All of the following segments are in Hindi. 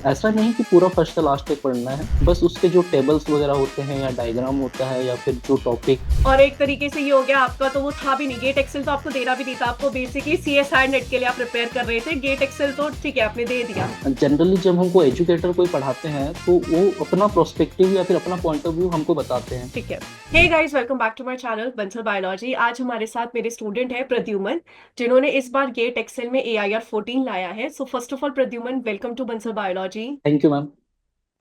ऐसा नहीं कि पूरा फर्स्ट से लास्ट तक पढ़ना है, बस उसके जो टेबल्स वगैरह होते हैं या डायग्राम होता है या फिर जो टॉपिक। और एक तरीके से ये हो गया आपका, तो वो था भी नहीं, गेट एक्सेल तो आपको देना भी नहीं था, आपको बेसिकली सीएसआई नेट के लिए आप प्रिपेयर कर रहे थे, गेट एक्सेल तो ठीक है आपने दे दिया। जनरली जब हमको एजुकेटर कोई पढ़ाते हैं तो वो अपना प्रोस्पेक्टिव या फिर अपना पॉइंट ऑफ व्यू हमको बताते हैं। ठीक है। Hey guys, welcome back to my channel Bansal Biology. आज हमारे साथ मेरे स्टूडेंट है प्रद्युमन, जिन्होंने इस बार गेट एक्सेल में AIR 14 लाया है। So first of all Pradyuman, welcome to Bansal Biology. Thank you ma'am.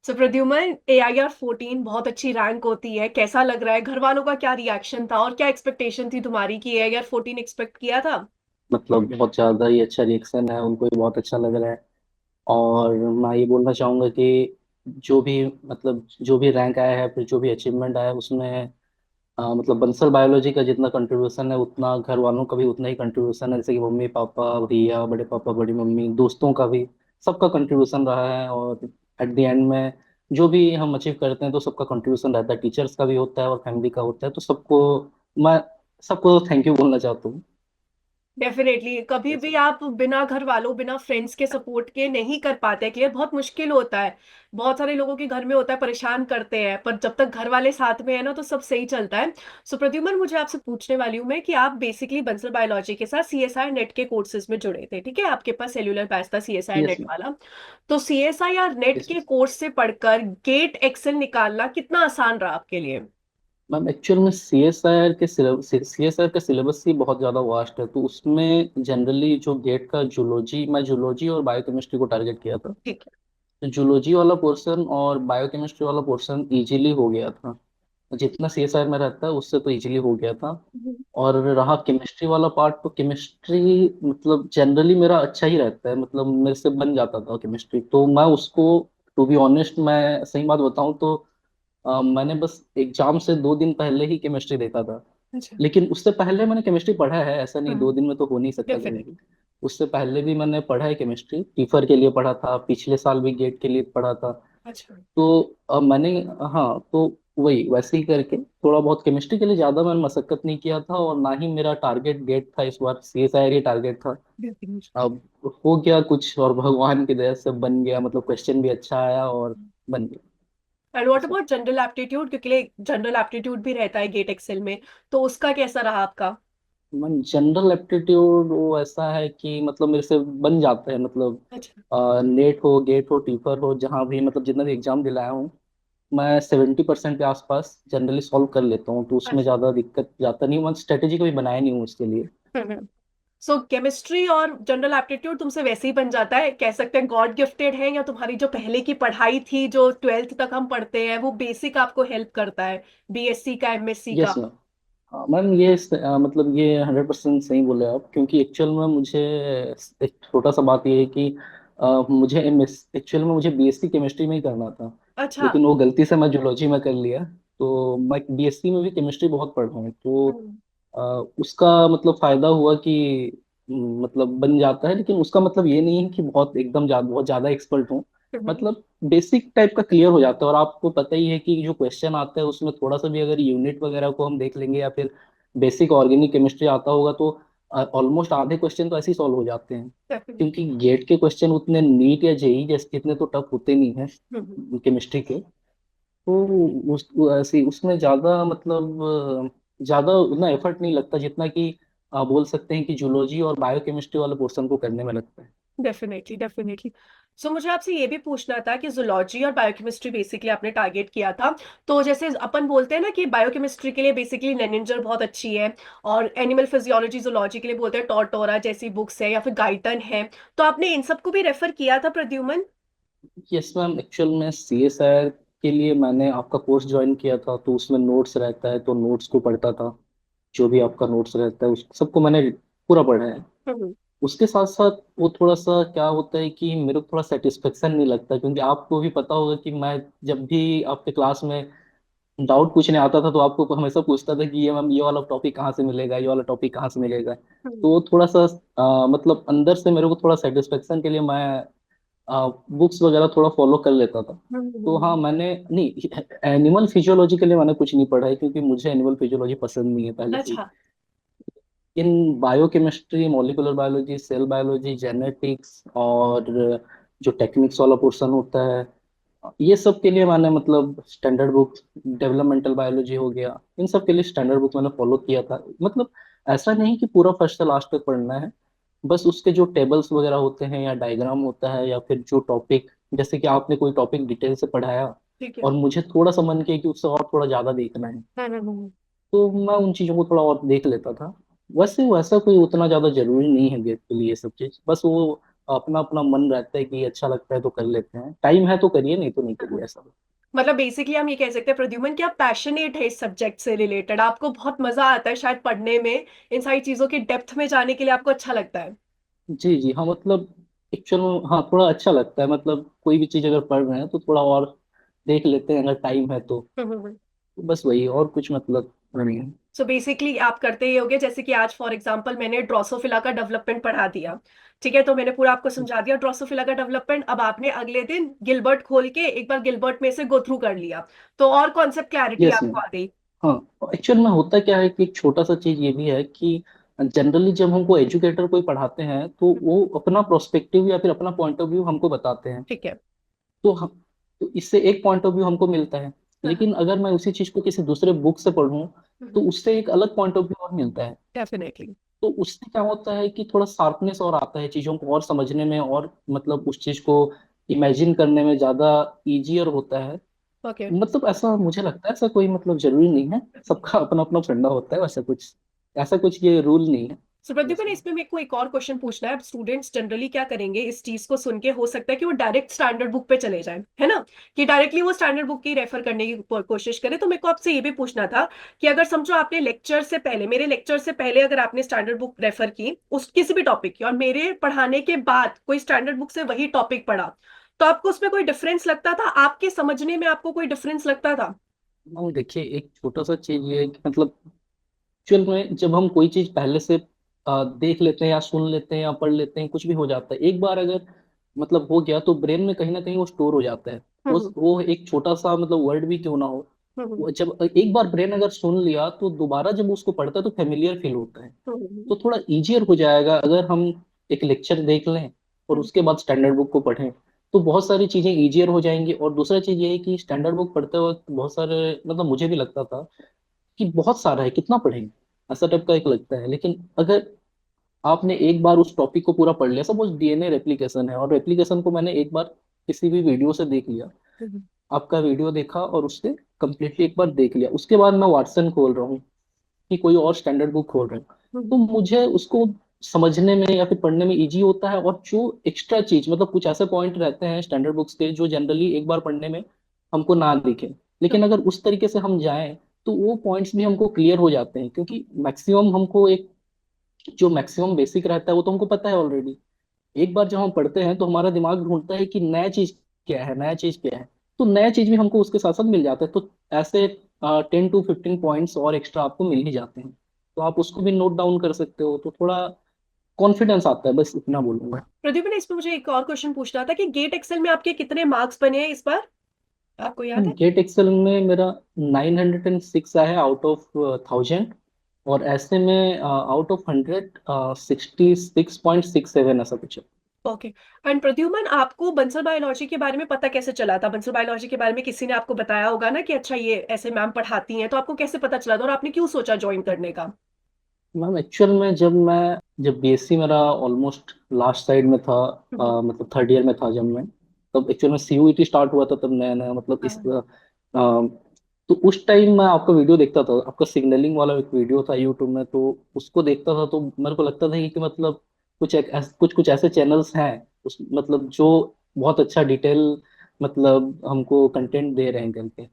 सो प्रद्युमन, AIR 14 बहुत अच्छी रैंक होती है, कैसा लग रहा है? घर वालों का क्या रिएक्शन था और क्या एक्सपेक्टेशन थी तुम्हारी कि AIR 14 एक्सपेक्ट किया था? मतलब बहुत ज़्यादा ही अच्छा रिएक्शन है, उनको भी बहुत अच्छा लग रहा है। और मैं ये बोलना चाहूँगा कि जो भी मतलब जो भी रैंक आया है फिर जो भी अचीवमेंट आया है उसमें मतलब बंसल बायोलॉजी का जितना कंट्रीब्यूशन है उतना घर वालों का भी उतना ही कंट्रीब्यूशन है, जैसे कि मम्मी पापा भैया बड़े पापा बड़ी मम्मी दोस्तों का भी सबका कंट्रीब्यूशन रहा है। और एट द एंड में जो भी हम अचीव करते हैं तो सबका कंट्रीब्यूशन रहता है, टीचर्स का भी होता है और फैमिली का होता है, तो सबको मैं सबको थैंक यू बोलना चाहता हूँ। डेफिनेटली, कभी भी आप बिना घर वालों बिना फ्रेंड्स के सपोर्ट के नहीं कर पाते क्लियर, बहुत मुश्किल होता है। बहुत सारे लोगों के घर में होता है, परेशान करते हैं, पर जब तक घर वाले साथ में है ना तो सब सही चलता है। सो प्रद्युमन, मुझे आपसे पूछने वाली हूँ मैं कि आप बेसिकली बंसल बायोलॉजी के साथ CSI नेट के कोर्सेज में जुड़े थे, ठीक है? आपके पास सेल्यूलर बैच था CSI यस नेट मैम। वाला। तो CSI और नेट यस के कोर्स से पढ़कर गेट एक्सेल निकालना कितना आसान रहा आपके लिए? मैम, एक्चुअल में सी एस आर का सिलेबस ही बहुत ज़्यादा वास्ट है, तो उसमें जनरली जो गेट का जूलॉजी, मैं जूलॉजी और बायोकेमिस्ट्री को टारगेट किया था। ठीक तो जूलॉजी वाला पोर्शन और बायोकेमिस्ट्री वाला पोर्शन इजीली हो गया था, जितना सी एस आर में रहता है उससे तो इजीली हो गया था। है। और रहा केमिस्ट्री वाला पार्ट, तो केमिस्ट्री मतलब जनरली मेरा अच्छा ही रहता है, मतलब मेरे से बन जाता था केमिस्ट्री, तो मैं उसको टू बी ऑनेस्ट मैं सही बात बताऊं तो मैंने बस एग्जाम से 2 दिन पहले ही केमिस्ट्री देखा था। अच्छा। लेकिन उससे पहले मैंने केमिस्ट्री पढ़ा है, ऐसा नहीं हाँ। 2 दिन में तो हो नहीं सकता कभी डेफिनेट। भी। उससे पहले भी मैंने पढ़ा है केमिस्ट्री, टीफर के लिए पढ़ा था, पिछले साल भी गेट के लिए पढ़ा था। अच्छा। तो मैंने हाँ तो वही वैसे ही करके थोड़ा बहुत केमिस्ट्री के लिए ज़्यादा मैंने मशक्कत नहीं किया था, और ना ही मेरा टारगेट गेट था, इस बार C S I R target था। डेफिनेट। अब हो गया कुछ और भगवान की दया से बन गया, मतलब क्वेश्चन भी अच्छा आया और बन गया। And what about general aptitude, क्योंकि जनरल एप्टीट्यूड भी रहता है गेट एक्सेल में, तो उसका कैसा रहा आपका? मन जनरल एप्टीट्यूड वो ऐसा है कि मतलब मेरे से बन जाता है, मतलब अच्छा। नेट हो गेट हो टीफर हो जहाँ भी मतलब जितना भी एग्जाम दिलाया हूँ मैं 70% के आसपास जनरली सॉल्व कर लेता हूँ, तो उसमें अच्छा। ज़्यादा दिक्कत जाता नहीं, मैं स्ट्रेटेजी कभी बनाया नहीं हूँ उसके लिए। सो केमिस्ट्री और जनरल एप्टीट्यूड तुमसे वैसे ही बन जाता है, कह सकते हैं गॉड गिफ्टेड है, या तुम्हारी जो पहले की पढ़ाई थी जो 12th तक हम पढ़ते हैं वो बेसिक आपको हेल्प करता है, BSc का, MSc यस का? मैम। हाँ मैम, मतलब ये 100% सही बोले आप, क्योंकि एक्चुअल में मुझे एक छोटा सा बात ये है कि मुझे एक्चुअल में मुझे बीएससी केमिस्ट्री में ही करना था, अच्छा। लेकिन वो गलती से मैं जूलॉजी में कर लिया। तो मैं बीएससी में भी केमिस्ट्री बहुत पढ़ रहा हूँ, तो हम्म। अ, उसका मतलब फायदा हुआ कि मतलब बन जाता है, लेकिन उसका मतलब ये नहीं है कि बहुत ज्यादा एक्सपर्ट हूँ। हम्म। मतलब बेसिक टाइप का क्लियर हो जाता है, और आपको पता ही है कि जो क्वेश्चन आता है उसमें थोड़ा सा भी अगर यूनिट वगैरह को हम देख लेंगे या फिर बेसिक ऑर्गेनिक केमिस्ट्री आता होगा तो ऑलमोस्ट आधे क्वेश्चन तो ऐसे ही सॉल्व हो जाते हैं। डेफिनेटली। क्योंकि गेट के क्वेश्चन उतने नीट या जेई जैसे जितने तो टफ होते नहीं हैं केमिस्ट्री के। तो ऐसे उसमें ज्यादा मतलब ज्यादा उतना एफर्ट नहीं लगता जितना कि बोल सकते हैं कि जूलॉजी और बायोकेमिस्ट्री वाले पोर्शन को करने में लगता है। Definitely, definitely. सो मुझे आपसे ये भी पूछना था कि जूलॉजी और बायोकेमिस्ट्री बेसिकली आपने टारगेट किया था, तो जैसे अपन बोलते हैं ना कि बायोकेमिस्ट्री के लिए बेसिकली लेनिंजर बहुत अच्छी है, और एनिमल फिजियोलॉजी जूलॉजी के लिए बोलते हैं टॉर्टोरा जैसी बुक्स है या फिर गाइटन है, तो आपने इन सबको भी रेफर किया था प्रद्युमन? यस मैम, एक्चुअल में सीएसआर के लिए मैंने आपका कोर्स ज्वाइन किया था, तो उसमें नोट्स रहता है तो नोट्स को पढ़ता था। जो भी आपका नोट्स रहता है उस सबको मैंने पूरा पढ़ा है। हम्म। उसके साथ साथ वो थोड़ा सा क्या होता है कि मेरे को थोड़ा सेटिस्फेक्शन नहीं लगता, क्योंकि आपको भी पता होगा कि मैं जब भी आपके क्लास में डाउट पूछने आता था तो आपको हमेशा पूछता था कि ये मैम ये वाला टॉपिक कहाँ से मिलेगा, ये वाला टॉपिक कहाँ से मिलेगा। तो वो थोड़ा सा मतलब अंदर से मेरे को थोड़ा सेटिस्फेक्शन के लिए मैं बुक्स वगैरह थोड़ा फॉलो कर लेता था। तो हाँ हम्म। मैंने नहीं, एनिमल फिजियोलॉजी के लिए मैंने कुछ नहीं पढ़ा है, क्योंकि मुझे एनिमल फिजियोलॉजी पसंद नहीं है पहले से ही। अच्छा। In biochemistry, molecular biology, cell biology, genetics और जो टेक्निक्स वाला पोर्शन होता है, ये सब के लिए मैंने मतलब स्टैंडर्ड बुक, डेवलपमेंटल बायोलॉजी हो गया, इन सब के लिए स्टैंडर्ड बुक मैंने फॉलो किया था। मतलब ऐसा नहीं कि पूरा फर्स्ट से लास्ट तक पढ़ना है, बस उसके जो टेबल्स वगैरह होते हैं या डायग्राम होता है या फिर जो टॉपिक, जैसे कि आपने कोई टॉपिक डिटेल से पढ़ाया ठीक है। और मुझे थोड़ा सा मन किया कि उससे और थोड़ा ज्यादा देखना है, हम्म। तो मैं उन चीज़ों को थोड़ा और देख लेता था। वैसे वैसा कोई उतना ज़्यादा जरूरी नहीं है गेट के लिए ये सब चीज़, बस वो अपना अपना मन रहता है कि अच्छा लगता है तो कर लेते हैं, टाइम है तो करिए, नहीं तो नहीं हम्म। करिए, ऐसा। मतलब बेसिकली हम ये कह सकते हैं प्रद्युमन कि आप पैशनेट है इस सब्जेक्ट से रिलेटेड, आपको बहुत मजा आता है शायद पढ़ने में, इन सारी चीजों की डेप्थ में जाने के लिए आपको अच्छा लगता है। जी जी हाँ, मतलब एक्चुअल में हाँ थोड़ा अच्छा लगता है, मतलब कोई भी चीज़ अगर पढ़ रहे हैं तो थोड़ा और देख लेते हैं अगर टाइम है तो। हम्म। बस वही, और कुछ मतलब नहीं है। सो बेसिकली आप करते ये होगे, जैसे कि आज फॉर एग्जांपल मैंने ड्रोसोफिला का डेवलपमेंट पढ़ा दिया, ठीक है, तो मैंने पूरा आपको समझा दिया ड्रोसोफिला का डेवलपमेंट। अब आपने अगले दिन गिलबर्ट खोल के एक बार गिलबर्ट में से गो थ्रू कर लिया, तो और कॉन्सेप्ट क्लैरिटी यस आपको मैम। आ गई। हाँ, एक्चुअल में होता क्या है कि एक छोटा सा चीज ये भी है कि जनरली जब हमको एजुकेटर कोई पढ़ाते हैं तो वो अपना प्रोस्पेक्टिव या फिर अपना पॉइंट ऑफ व्यू हमको बताते हैं, ठीक है। तो हम, तो इससे एक पॉइंट ऑफ व्यू हमको मिलता है। लेकिन अगर मैं उसी चीज को किसी दूसरे बुक से पढ़ूं तो उससे एक अलग पॉइंट ऑफ व्यू और मिलता है। डेफिनेटली। तो उससे क्या होता है कि थोड़ा शार्पनेस और आता है चीजों को और समझने में, और मतलब उस चीज को इमेजिन करने में ज्यादा इजियर होता है। ओके। मतलब ऐसा मुझे लगता है, ऐसा कोई मतलब जरूरी नहीं है, सबका अपना अपना फंडा होता है, वैसा कुछ, ऐसा कुछ ये रूल नहीं है। सो प्रदीप, बस। इसमें मेरे को एक और क्वेश्चन पूछना है। अब स्टूडेंट्स जनरली क्या करेंगे, इस चीज को सुन के हो सकता है कि वो डायरेक्ट स्टैंडर्ड बुक पे चले जाएं, है ना, कि डायरेक्टली वो स्टैंडर्ड बुक की रेफर करने की कोशिश करें। तो मेरे को आपसे ये भी पूछना था कि अगर समझो आपने लेक्चर से पहले, मेरे लेक्चर से पहले अगर आपने स्टैंडर्ड बुक रेफर की उस किसी भी टॉपिक की, और मेरे पढ़ाने के बाद कोई स्टैंडर्ड बुक से वही टॉपिक पढ़ा, तो आपको उसमें कोई डिफरेंस लगता था? आपके समझने में आपको कोई डिफरेंस लगता था? और देखिए एक छोटा सा चीज ये है कि मतलब एक्चुअल में जब हम कोई चीज पहले से देख लेते हैं या सुन लेते हैं या पढ़ लेते हैं, कुछ भी हो जाता है एक बार अगर मतलब हो गया तो ब्रेन में कहीं ना कहीं वो स्टोर हो जाता है। हम्म। वो एक छोटा सा मतलब वर्ड भी क्यों ना हो, हम्म। वो जब एक बार ब्रेन अगर सुन लिया तो दोबारा जब उसको पढ़ता है तो फेमिलियर फील होता है। हम्म। तो थोड़ा इजियर हो जाएगा अगर हम एक लेक्चर देख लें और हम्म। उसके बाद स्टैंडर्ड बुक को पढ़ें, तो बहुत सारी चीजें इजियर हो जाएंगी। और दूसरा चीज ये है कि स्टैंडर्ड बुक पढ़ते वक्त बहुत सारे, मतलब मुझे भी लगता था कि बहुत सारा है, कितना पढ़ेंगे, ऐसा टाइप का एक लगता है। लेकिन अगर आपने एक बार उस टॉपिक को पूरा पढ़ लिया, सपोज डीएनए रेप्लिकेशन है और रेप्लिकेशन को मैंने एक बार किसी भी वीडियो से देख लिया, हम्म। आपका वीडियो देखा और उससे कंप्लीटली एक बार देख लिया, उसके बाद मैं वाटसन खोल रहा हूँ कि कोई और स्टैंडर्ड बुक खोल रहे हैं, तो हम्म। मुझे उसको समझने में या फिर पढ़ने में इजी होता है। और जो एक्स्ट्रा चीज, मतलब कुछ ऐसे पॉइंट रहते हैं स्टैंडर्ड बुक्स के जो जनरली एक बार पढ़ने में हमको ना दिखे, लेकिन अगर उस तरीके से हम जाएं तो वो पॉइंट्स भी हमको क्लियर हो जाते हैं, क्योंकि मैक्सिमम हमको एक जो मैक्सिमम बेसिक रहता है वो तो हमको पता है ऑलरेडी। एक बार जब हम पढ़ते हैं तो हमारा दिमाग ढूंढता है कि नया चीज क्या है, नया चीज क्या है, तो नया चीज भी हमको उसके साथ साथ मिल जाता है। तो ऐसे 10 to 15 पॉइंट्स और एक्स्ट्रा आपको मिल ही जाते हैं, तो आप उसको भी नोट डाउन कर सकते हो, तो थोड़ा कॉन्फिडेंस आता है, बस इतना बोलूंगा। प्रदीप ने इसमें मुझे एक और क्वेश्चन पूछना था कि गेट एक्सेल में आपके कितने मार्क्स बने हैं इस बार, आपको याद है? गेट एक्सेल में मेरा 906 आया आउट ऑफ 1000, और ऐसे में आउट ऑफ 100 66.67 ऐसा कुछ है। ओके। एंड प्रद्युमन, आपको बंसल बायोलॉजी के बारे में पता कैसे चला था? बंसल बायोलॉजी के बारे में किसी ने आपको बताया होगा ना कि अच्छा ये ऐसे मैम पढ़ाती हैं, तो आपको कैसे पता चला था और आपने क्यों सोचा ज्वाइन करने का? मैम एक्चुअल में जब बीएससी मेरा ऑलमोस्ट लास्ट साइड में था, हम्म। मतलब थर्ड ईयर में था जब मैं, तब एक्चुअल में सीयूईटी स्टार्ट हुआ था, तब नया नया मतलब इस हाँ। तो उस टाइम मैं आपका वीडियो देखता था, आपका सिग्नलिंग वाला एक वीडियो था यूट्यूब में, तो उसको देखता था तो मेरे को लगता था कि मतलब कुछ कुछ ऐसे चैनल्स हैं उस मतलब जो बहुत अच्छा डिटेल मतलब हमको कंटेंट दे रहे हैं करके।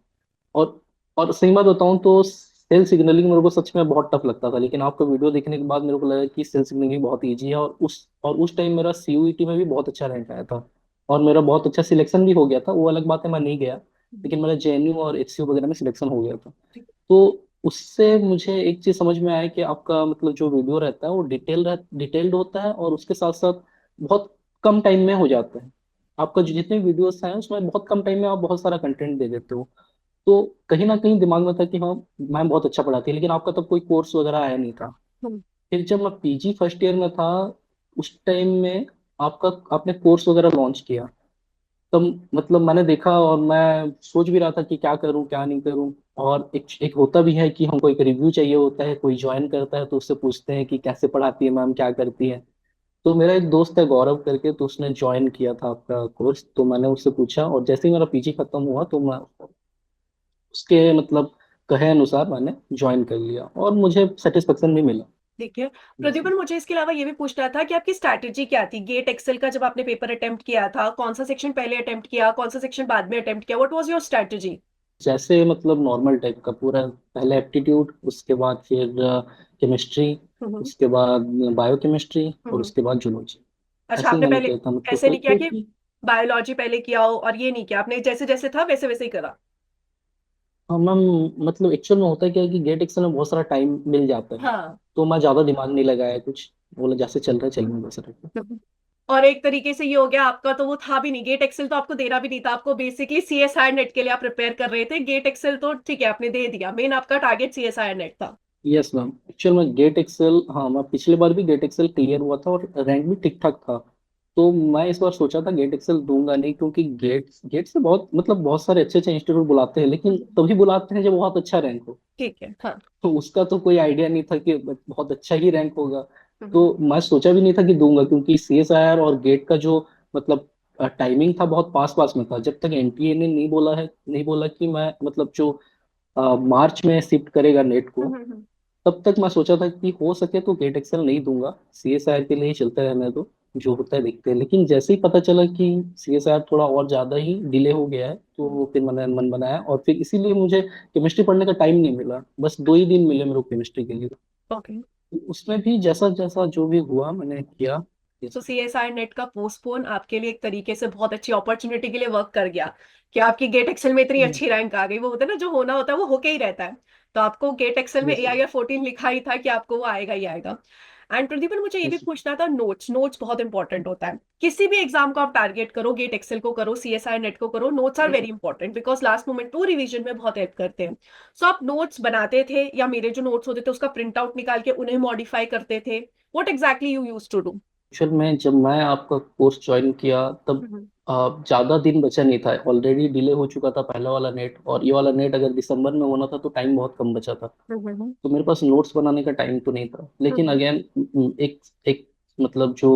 और और सही बात बताऊं तो सेल सिग्नलिंग मेरे को सच में बहुत टफ लगता था, लेकिन आपका वीडियो देखने के बाद मेरे को लगा कि सेल सिग्नलिंग बहुत इजी है। और उस टाइम मेरा सीयूईटी में भी बहुत अच्छा रैंक आया था और मेरा बहुत अच्छा सिलेक्शन भी हो गया था। वो अलग बात है मैं नहीं गया, लेकिन मेरा जेएनयू और एचसीयू वगैरह में सिलेक्शन हो गया था। तो उससे मुझे एक चीज समझ में आया कि आपका मतलब जो वीडियो रहता है वो डिटेल्ड होता है, और उसके साथ साथ बहुत कम टाइम में हो जाता है। आपका जो जितने वीडियोस हैं उसमें बहुत कम टाइम में आप बहुत सारा कंटेंट दे देते हो। तो कहीं ना कहीं दिमाग में था कि हाँ मैम बहुत अच्छा पढ़ाती है, लेकिन आपका तब कोई कोर्स वगैरह आया नहीं था। हम्म। फिर जब मैं पीजी फर्स्ट ईयर में था, उस टाइम में आपने कोर्स वगैरह लॉन्च किया, तब मतलब मैंने देखा और मैं सोच भी रहा था कि क्या करूं क्या नहीं करूं। और एक होता भी है कि हमको एक रिव्यू चाहिए होता है, कोई ज्वाइन करता है तो उससे पूछते हैं कि कैसे पढ़ाती है मैम, क्या करती है। तो मेरा एक दोस्त है गौरव करके, तो उसने ज्वाइन किया था आपका कोर्स, तो मैंने उससे पूछा और जैसे ही मेरा पीजी खत्म हुआ तो मैं उसके मतलब कहे अनुसार मैंने ज्वाइन कर लिया और मुझे सेटिस्फेक्शन भी मिला। देखिए Yes, प्रद्युमन, मुझे इसके अलावा ये भी पूछना था कि आपकी स्ट्रैटेजी क्या थी गेट एक्सेल का जब आपने पेपर अटेम्प्ट किया था। कौन सा सेक्शन पहले अटेम्प्ट किया, कौन सा सेक्शन बाद में अटेम्प्ट किया, व्हाट वाज योर स्ट्रैटेजी? जैसे मतलब नॉर्मल टाइप का पूरा, पहले एप्टीट्यूड, उसके बाद फिर केमिस्ट्री, हम्म। उसके बाद बायोकेमिस्ट्री और हम्म। उसके बाद जूलॉजी। अच्छा, ऐसे ही आपने मैंने पहले किया था मतलब ऐसे नहीं किया कि क्योंकि बायोलॉजी पहले किया हो और ये नहीं किया आपने, जैसे जैसे था वैसे वैसे ही करा? हाँ मैम, मतलब एक्चुअल में होता है क्या है कि गेट एक्सेल में बहुत सारा टाइम मिल जाता है, हाँ। तो मैं ज़्यादा दिमाग नहीं लगाया कुछ, बोला जैसे चल रहा है चलेंगे वैसे रहता है। हम्म। और एक तरीके से ये हो गया आपका, तो वो था भी नहीं गेट एक्सेल, तो आपको देना भी नहीं था, आपको बेसिकली सीएसआई नेट के लिए आप प्रिपेयर कर रहे थे। गेट एक्सेल तो ठीक है आपने दे दिया, मेन आपका टारगेट सीएसआई नेट था। यस मैम, एक्चुअल में गेट एक्सेल, हाँ मैं पिछले बार भी गेट एक्सेल क्लियर हुआ था और रैंक भी ठीक ठाक था। तो मैं इस बार सोचा था गेट एक्सेल दूंगा नहीं, क्योंकि गेट गेट से बहुत मतलब बहुत सारे अच्छे अच्छे इंस्टीट्यूट बुलाते हैं, लेकिन तभी बुलाते हैं जब बहुत अच्छा रैंक हो। ठीक है, हाँ। तो उसका तो कोई आइडिया नहीं था कि बहुत अच्छा ही रैंक होगा। हम्म। तो मैं सोचा भी नहीं था कि दूंगा, क्योंकि सीएसआईआर और गेट का जो मतलब टाइमिंग था बहुत पास पास में था। जब तक एनटीए ने नहीं बोला है, नहीं बोला कि मैं मतलब जो मार्च में शिफ्ट करेगा नेट को, हम्म। तब तक मैं सोचा था कि हो सके तो गेट एक्सेल नहीं दूंगा, सीएसआईआर के लिए ही चलते रहने दो, जो होता है देखते हैं। लेकिन जैसे ही पता चला कि सीएसआईआर थोड़ा और ज्यादा ही डिले हो गया है, तो फिर मैंने मन बनाया और फिर इसीलिए मुझे केमिस्ट्री पढ़ने का टाइम नहीं मिला, बस 2 ही दिन मिले मेरे को केमिस्ट्री के लिए। ओके। तो उसमें भी जैसा जैसा जो भी हुआ मैंने किया। Yes, तो सीएसआई नेट का पोस्टपोन आपके लिए एक तरीके से बहुत अच्छी अपॉर्चुनिटी के लिए वर्क कर गया कि आपकी गेट एक्सेल में इतनी ma'am. अच्छी रैंक आ गई। वो होता है ना, जो होना होता है वो होके ही रहता है। तो आपको गेट एक्सेल में Yes, A I ma'am. R 14 लिखा ही था कि आपको वो आएगा ही आएगा। एंड प्रदीप, मुझे ये भी Yes, पूछना था, नोट्स नोट्स बहुत इंपॉर्टेंट होता है किसी भी एग्जाम को आप टारगेट करो, गेट एक्सेल को करो, सीएसआई नेट को करो, notes are very important because last moment to revision में बहुत हेल्प करते हैं। सो आप नोट्स बनाते थे या मेरे जो नोट्स होते थे उसका प्रिंट आउट निकाल के उन्हें मॉडिफाई करते थे? What exactly you use to do? Actual में जब मैं आपका कोर्स ज्वाइन किया तब ज़्यादा दिन बचा नहीं था, ऑलरेडी डिले हो चुका था पहला वाला नेट, और ये वाला नेट अगर दिसंबर में होना था तो टाइम बहुत कम बचा था। हम्म। तो मेरे पास नोट्स बनाने का टाइम तो नहीं था, लेकिन हम्म। अगेन एक एक मतलब जो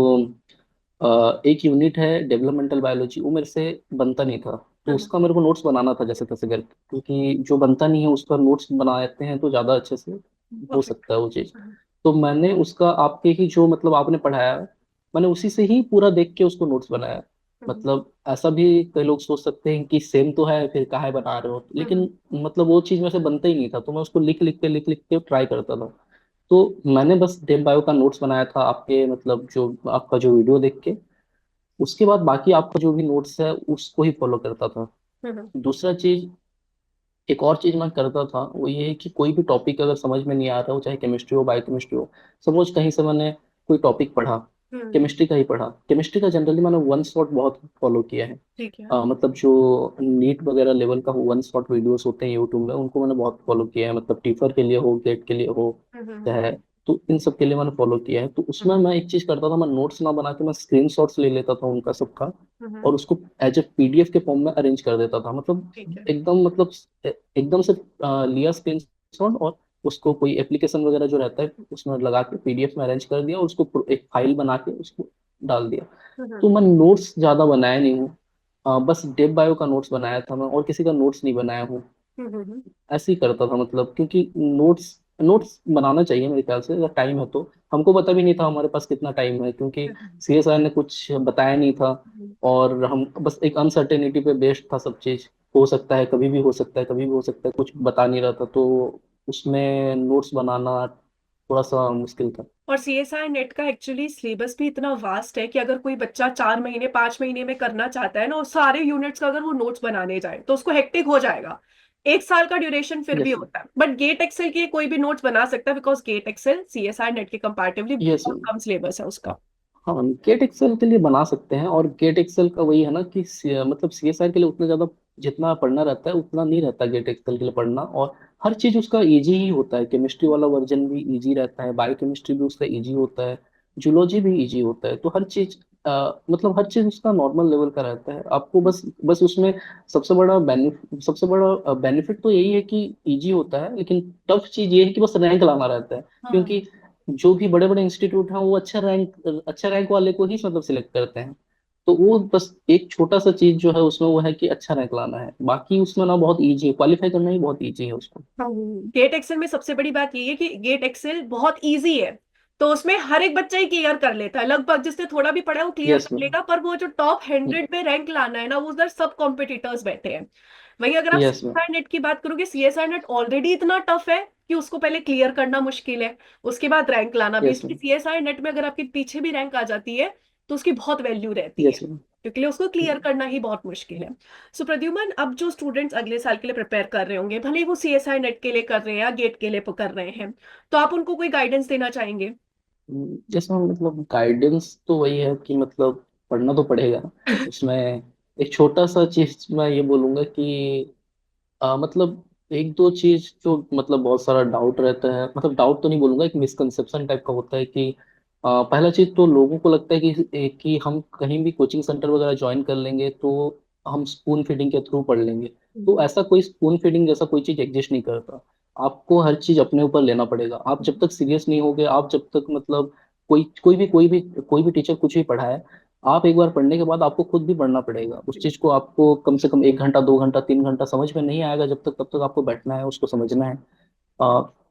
एक यूनिट है डेवलपमेंटल बायोलॉजी, वो मेरे से बनता नहीं था। तो हम्म। उसका मेरे को नोट्स बनाना था जैसे तैसे करके, क्योंकि जो बनता नहीं है उसका नोट्स बनाते हैं तो ज़्यादा अच्छे से हो परफेक्ट। सकता है वो चीज़। तो मैंने उसका आपके ही जो मतलब आपने पढ़ाया, मैंने उसी से ही पूरा देख के उसको नोट्स बनाया। मतलब ऐसा भी कई लोग सोच सकते हैं कि सेम तो है फिर काहे बना रहे हो, लेकिन मतलब वो चीज़ में से बनता ही नहीं था, तो मैं उसको लिख लिख के ट्राई करता था। तो मैंने बस डेव बायो का नोट्स बनाया था आपके मतलब जो आपका जो वीडियो देख के, उसके बाद बाकी आपका जो भी नोट्स है उसको ही फॉलो करता था। दूसरा चीज, एक और चीज मैं करता था वो ये है कि कोई भी टॉपिक अगर समझ में नहीं आ रहा हो, चाहे केमिस्ट्री हो बायोकेमिस्ट्री हो, सपोज कहीं से मैंने कोई टॉपिक पढ़ा, केमिस्ट्री का ही पढ़ा, केमिस्ट्री का जनरली मैंने वन शॉट बहुत फॉलो किया है। ठीक है। मतलब जो नीट वगैरह लेवल का वन शॉट वीडियोस होते हैं यूट्यूब में, उनको मैंने बहुत फॉलो किया है, मतलब टीफर के लिए हो, गेट के लिए हो, चाहे, तो इन सब के लिए मैंने फॉलो किया है। तो उसमें मैं एक चीज करता था, मैं नोट्स ना बना के मैं स्क्रीन शॉट्स ले लेता था उनका सबका, और उसको एज ए पीडीएफ के फॉर्म में अरेंज कर देता था। मतलब ठीक है। एकदम मतलब एकदम से लिया स्क्रीन शॉट और उसको कोई एप्लीकेशन वगैरह जो रहता है उसमें लगा के पीडीएफ में अरेंज कर दिया और उसको एक फाइल बना के उसको डाल दिया। तो मैं नोट्स ज्यादा बनाया नहीं हूँ, बस डेव बायो का नोट्स बनाया था मैं, और किसी का नोट्स नहीं बनाया हूँ। ऐसे ही करता था मतलब, क्योंकि नोट्स नोट्स बनाना चाहिए मेरे ख्याल से, अगर टाइम है तो। हमको पता भी नहीं था हमारे पास कितना टाइम है, क्योंकि सीएसआर ने कुछ बताया नहीं था, और हम बस एक अनसर्टेनिटी पे बेस्ड था सब चीज। हो सकता है कभी भी हो सकता है, कभी भी हो सकता है, कुछ बता नहीं रहा था, तो उसमें नोट्स बनाना थोड़ा सा मुश्किल था। और सीएसआई नेट का एक्चुअली सिलेबस भी इतना वास्ट है कि अगर कोई बच्चा 4 महीने 5 महीने में करना चाहता है ना, और सारे यूनिट्स का अगर वो नोट्स बनाने जाए तो उसको हेक्टिक हो जाएगा। 1 साल का ड्यूरेशन फिर भी यस होता है, बट गेट एक्सेल के कोई भी नोट्स बना सकता है because GATE XL CSIR NET के कंपैरेटिवली यस। बहुत कम सिलेबस है उसका। हाँ, गेट एक्सेल के लिए बना सकते हैं, और गेट एक्सेल का वही है ना कि मतलब सीएसआर के लिए उतना ज्यादा जितना पढ़ना रहता है उतना नहीं रहता गेट एक्सेल के लिए पढ़ना, और हर चीज उसका इजी ही होता है। केमिस्ट्री वाला वर्जन भी इजी रहता है, बायोकेमिस्ट्री भी उसका इजी होता है, जूलॉजी भी इजी होता है, तो हर चीज मतलब हर चीज उसका नॉर्मल लेवल का रहता है। आपको बस बस उसमें सबसे बड़ा बेनिफिट तो यही है कि इजी होता है, लेकिन टफ चीज ये है कि बस रैंक लाना रहता है। हाँ। क्योंकि जो भी बड़े बड़े इंस्टीट्यूट हैं वो अच्छा रैंक वाले को ही मतलब सिलेक्ट करते हैं। तो वो बस एक छोटा सा चीज जो है उसमें वो है कि अच्छा रैंक लाना है, बाकी उसमें ना बहुत इजी है, क्वालिफाई करना ही बहुत इजी है उसको। हाँ, गेट एक्सेल में सबसे बड़ी बात ये है कि गेट एक्सेल बहुत इजी है। तो उसमें हर एक बच्चा ही क्लियर कर लेता है लगभग, जिसने थोड़ा भी पढ़ा है वो क्लियर यस कर मैम। लेगा। पर वो जो टॉप 100 में रैंक लाना है ना, वो उधर सब कॉम्पिटिटर्स बैठे हैं। वहीं अगर आप यस मैम। सीएसआई नेट की बात करोगे, सीएसआई नेट ऑलरेडी इतना टफ है कि उसको पहले क्लियर करना मुश्किल है, उसके बाद रैंक लाना भी। यस इसलिए मैम। सीएसआई नेट में अगर आपके पीछे भी रैंक आ जाती है तो उसकी बहुत वैल्यू रहती है, यस मैम। क्योंकि उसको क्लियर करना ही बहुत मुश्किल है। सो प्रद्युमन, अब जो स्टूडेंट्स अगले साल के लिए प्रिपेयर कर रहे होंगे, भले ही वो सीएसआई नेट के लिए कर रहे हैं या गेट के लिए कर रहे हैं, तो आप उनको कोई गाइडेंस देना चाहेंगे? जैसे मतलब गाइडेंस तो वही है कि मतलब पढ़ना तो पड़ेगा उसमें। एक छोटा सा चीज मैं ये बोलूंगा कि मतलब एक दो चीज जो मतलब बहुत सारा डाउट रहता है, मतलब डाउट तो नहीं बोलूंगा, एक मिसकंसेप्शन टाइप का होता है कि पहला चीज तो लोगों को लगता है कि हम कहीं भी कोचिंग सेंटर वगैरह ज्वाइन कर लेंगे तो हम स्पून फीडिंग के थ्रू पढ़ लेंगे। तो ऐसा कोई स्पून फीडिंग जैसा कोई चीज एग्जिस्ट नहीं करता। आपको हर चीज अपने ऊपर लेना पड़ेगा। आप जब तक सीरियस नहीं होगे, आप जब तक मतलब कोई भी टीचर कुछ भी पढ़ाए, आप एक बार पढ़ने के बाद आपको खुद भी पढ़ना पड़ेगा उस चीज को। आपको कम से कम 1 घंटा 2 घंटा 3 घंटा समझ में नहीं आएगा जब तक, तब तक आपको बैठना है उसको समझना है।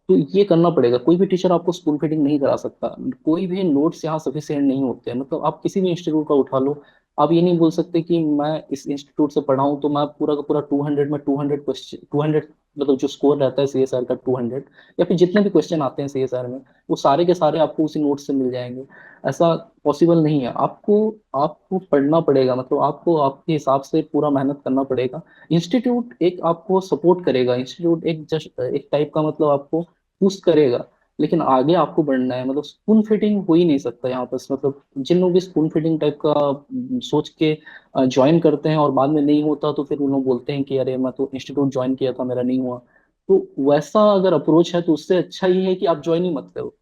तो ये करना पड़ेगा। कोई भी टीचर आपको स्पून फीडिंग नहीं करा सकता। कोई भी नोट्स यहाँ सफिशिएंट नहीं होते हैं। मतलब आप किसी भी इंस्टीट्यूट का उठा लो, आप ये नहीं बोल सकते कि मैं इस इंस्टीट्यूट से पढ़ा हूँ तो मैं पूरा का पूरा 200 में 200 क्वेश्चन 200 मतलब जो स्कोर रहता है सीएसआर का 200, या फिर जितने भी क्वेश्चन आते हैं सीएसआर में वो सारे के सारे आपको उसी नोट से मिल जाएंगे। ऐसा पॉसिबल नहीं है। आपको आपको पढ़ना पड़ेगा, मतलब आपको आपके हिसाब से पूरा मेहनत करना पड़ेगा। इंस्टीट्यूट एक आपको सपोर्ट करेगा, इंस्टीट्यूट एक जस्ट एक टाइप का मतलब आपको पुश करेगा, लेकिन आगे आपको बढ़ना है। मतलब स्पून फीडिंग हो ही नहीं सकता यहाँ पर। मतलब जिन लोग भी स्पून फीडिंग टाइप का सोच के ज्वाइन करते हैं और बाद में नहीं होता तो फिर उन लोग बोलते हैं कि अरे मैं तो इंस्टीट्यूट ज्वाइन किया था मेरा नहीं हुआ। तो वैसा अगर अप्रोच है तो उससे अच्छा ही है कि आप ज्वाइन ही मत करो।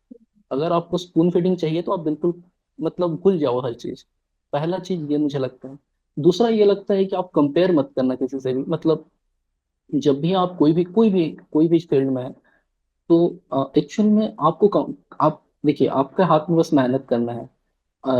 अगर आपको स्पून फीडिंग चाहिए तो आप बिल्कुल मतलब भूल जाओ हर चीज। पहला चीज ये मुझे लगता है। दूसरा ये लगता है कि आप कंपेयर मत करना किसी से भी। मतलब जब भी आप कोई भी फील्ड में है तो एक्चुअल में आप देखिए, आपके हाथ में बस मेहनत करना है।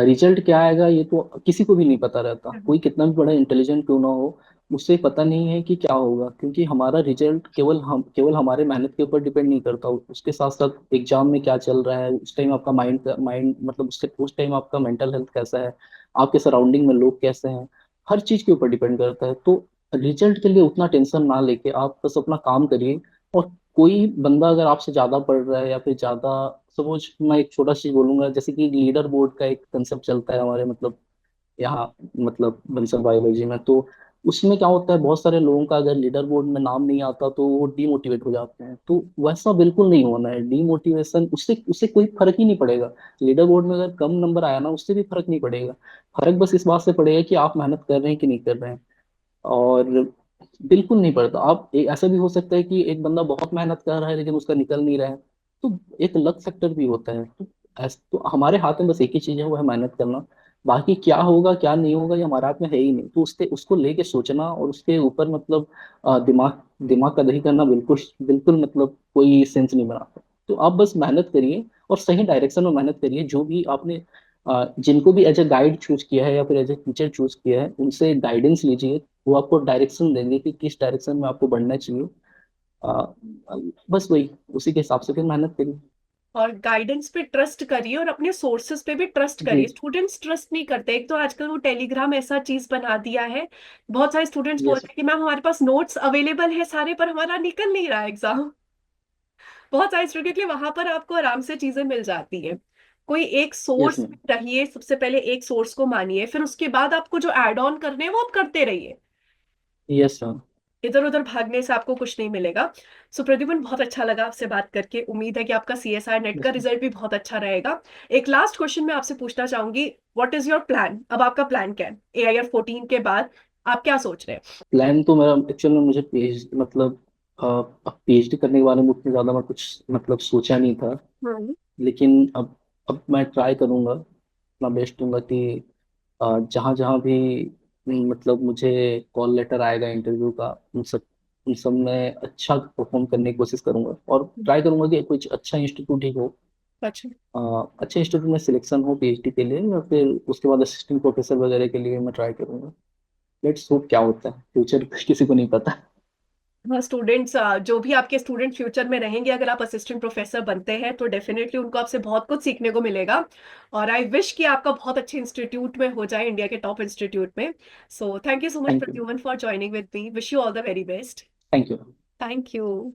रिजल्ट क्या आएगा ये तो किसी को भी नहीं पता रहता, कोई कितना भी बड़ा इंटेलिजेंट क्यों ना हो, उसे पता नहीं है कि क्या होगा। क्योंकि हमारा रिजल्ट केवल हमारे मेहनत के ऊपर डिपेंड नहीं करता। उसके साथ साथ एग्जाम में क्या चल रहा है उस टाइम, आपका माइंड मतलब उसके उस टाइम आपका मेंटल हेल्थ कैसा है, आपके सराउंडिंग में लोग कैसे हैं, हर चीज के ऊपर डिपेंड करता है। तो रिजल्ट के लिए उतना टेंशन ना लेके आप बस अपना काम करिए। और कोई बंदा अगर आपसे ज्यादा पढ़ रहा है या फिर ज्यादा, सपोज मैं एक छोटा चीज बोलूंगा, जैसे कि लीडर बोर्ड का एक कंसेप्ट चलता है हमारे मतलब यहाँ मतलब बंसल बायोलॉजी में। तो उसमें क्या होता है, बहुत सारे लोगों का अगर लीडर बोर्ड में नाम नहीं आता तो वो डीमोटिवेट हो जाते हैं। तो वैसा बिल्कुल नहीं होना है। डीमोटिवेशन उससे उससे कोई फर्क ही नहीं पड़ेगा। लीडर बोर्ड में अगर कम नंबर आया ना उससे भी फर्क नहीं पड़ेगा। फर्क बस इस बात से पड़ेगा कि आप मेहनत कर रहे हैं कि नहीं कर रहे हैं। और बिल्कुल नहीं पड़ता। ऐसा भी हो सकता है कि एक बंदा बहुत मेहनत कर रहा है लेकिन उसका निकल नहीं रहा है। तो एक लक फैक्टर भी होता है। तो हमारे हाथ में बस एक ही चीज है, वो है मेहनत करना। बाकी क्या होगा क्या नहीं होगा ये हमारे हाथ में है ही नहीं। तो उसको लेके सोचना और उसके ऊपर मतलब दिमाग दिमाग का दही करना बिल्कुल बिल्कुल मतलब कोई सेंस नहीं बनाता। तो आप बस मेहनत करिए और सही डायरेक्शन में मेहनत करिए। जो भी आपने जिनको भी एज ए गाइड चूज किया है या फिर एज ए टीचर चूज किया है उनसे गाइडेंस लीजिए। वो आपको डायरेक्शन देंगे कि किस डायरेक्शन में आपको बढ़ना चाहिए। आ, बस वही उसी के हिसाब से फिर मेहनत करिए। और गाइडेंस पे ट्रस्ट करिए और अपने सोर्सेज पे भी ट्रस्ट जी। करिए। स्टूडेंट्स ट्रस्ट नहीं करते। एक तो आजकल वो टेलीग्राम ऐसा चीज बना दिया है, बहुत सारे स्टूडेंट्स यस। बोलते हैं कि मैम हमारे पास नोट्स अवेलेबल है सारे, पर हमारा निकल नहीं रहा एग्जाम। बहुत सारे स्टूडेंट के लिए वहां पर आपको आराम से चीजें मिल जाती है। कोई एक यस सोर्स मैम। रहिए, सबसे पहले एक सोर्स को मानिए, फिर उसके बाद आपको जो एड ऑन करने हैं वो आप करते रहिए। Yes ma'am. इधर उधर भागने से आपको कुछ नहीं मिलेगा। सो प्रद्युमन, बहुत अच्छा लगा आपसे बात करके। उम्मीद है कि आपका सीएसआर नेट का यस मैम। रिजल्ट भी बहुत अच्छा रहेगा। एक लास्ट क्वेश्चन मैं आपसे पूछना चाहूंगी, व्हाट इज योर प्लान? अब आपका प्लान क्या है AIR 14 के बाद? आप क्या सोच रहे हैं? प्लान तो मेरा एक्चुअल में मुझे मतलब अब पीएचडी करने के बारे में उतनी ज्यादा मैं कुछ मतलब सोचा नहीं था। हम्म। लेकिन अब मैं ट्राई करूंगा, अपना बेस्ट दूंगा कि जहाँ जहाँ भी मतलब मुझे कॉल लेटर आएगा इंटरव्यू का, उन सब में अच्छा परफॉर्म करने की कोशिश करूंगा, और ट्राई करूंगा कि कुछ अच्छा इंस्टीट्यूट ही हो। अच्छा। अ, अच्छे इंस्टीट्यूट में सिलेक्शन हो पीएचडी के लिए, या फिर उसके बाद असिस्टेंट प्रोफेसर वगैरह के लिए मैं ट्राई करूंगा। लेट्स होप क्या होता है, फ्यूचर किसी को नहीं पता। हाँ, स्टूडेंट्स जो भी आपके स्टूडेंट फ्यूचर में रहेंगे, अगर आप असिस्टेंट प्रोफेसर बनते हैं तो डेफिनेटली उनको आपसे बहुत कुछ सीखने को मिलेगा। और आई विश कि आपका बहुत अच्छे इंस्टीट्यूट में हो जाए, इंडिया के टॉप इंस्टीट्यूट में। So thank you so much thank you. Pradyuman for joining with me, wish you all the very best. Thank you. Thank you.